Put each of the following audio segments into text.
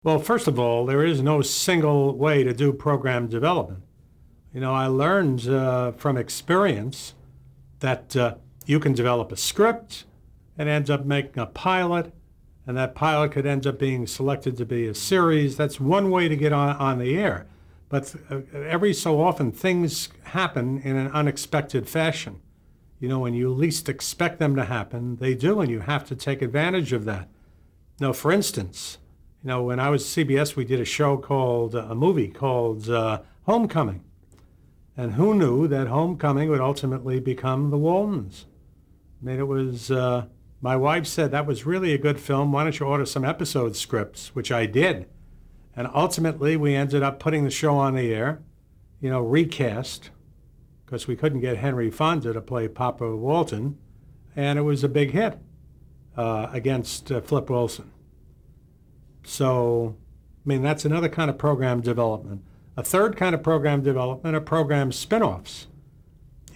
Well, first of all, there is no single way to do program development. I learned from experience that you can develop a script and end up making a pilot, and that pilot could end up being selected to be a series. That's one way to get on the air. But every so often, things happen in an unexpected fashion. When you least expect them to happen, they do, and you have to take advantage of that. For instance, when I was at CBS, we did a movie called Homecoming. And who knew that Homecoming would ultimately become The Waltons? It was, my wife said, that was really a good film. Why don't you order some episode scripts, which I did. And ultimately, we ended up putting the show on the air, recast, because we couldn't get Henry Fonda to play Papa Walton. And it was a big hit against Flip Wilson. So, that's another kind of program development. A third kind of program development are program spin-offs.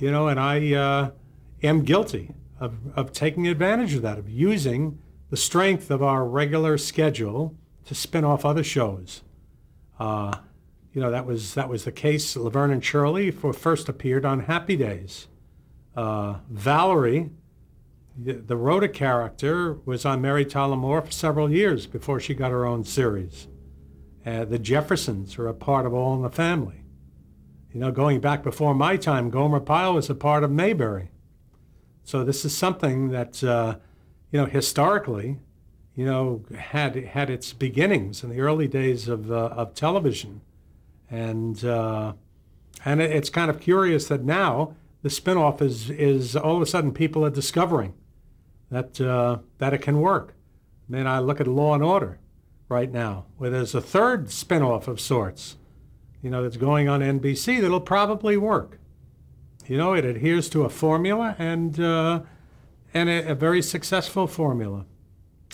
And I am guilty of taking advantage of that, of using the strength of our regular schedule to spin off other shows. That was the case. Laverne and Shirley first appeared on Happy Days. Valerie, the Rhoda character, was on Mary Tyler Moore for several years before she got her own series. The Jeffersons are a part of All in the Family. Going back before my time, Gomer Pyle was a part of Mayberry. So this is something that, historically, had its beginnings in the early days of television. And it's kind of curious that now the spinoff is all of a sudden people are discovering that it can work. I look at Law and Order right now, where there's a third spinoff of sorts, that's going on NBC that'll probably work. It adheres to a formula and a very successful formula.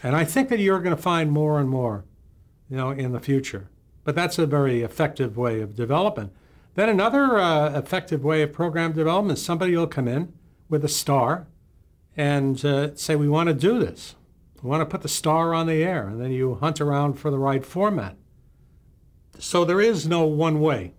And I think that you're going to find more and more, in the future. But that's a very effective way of development. Then another effective way of program development is somebody will come in with a star and say, we want to do this. We want to put the star on the air, and then you hunt around for the right format. So there is no one way.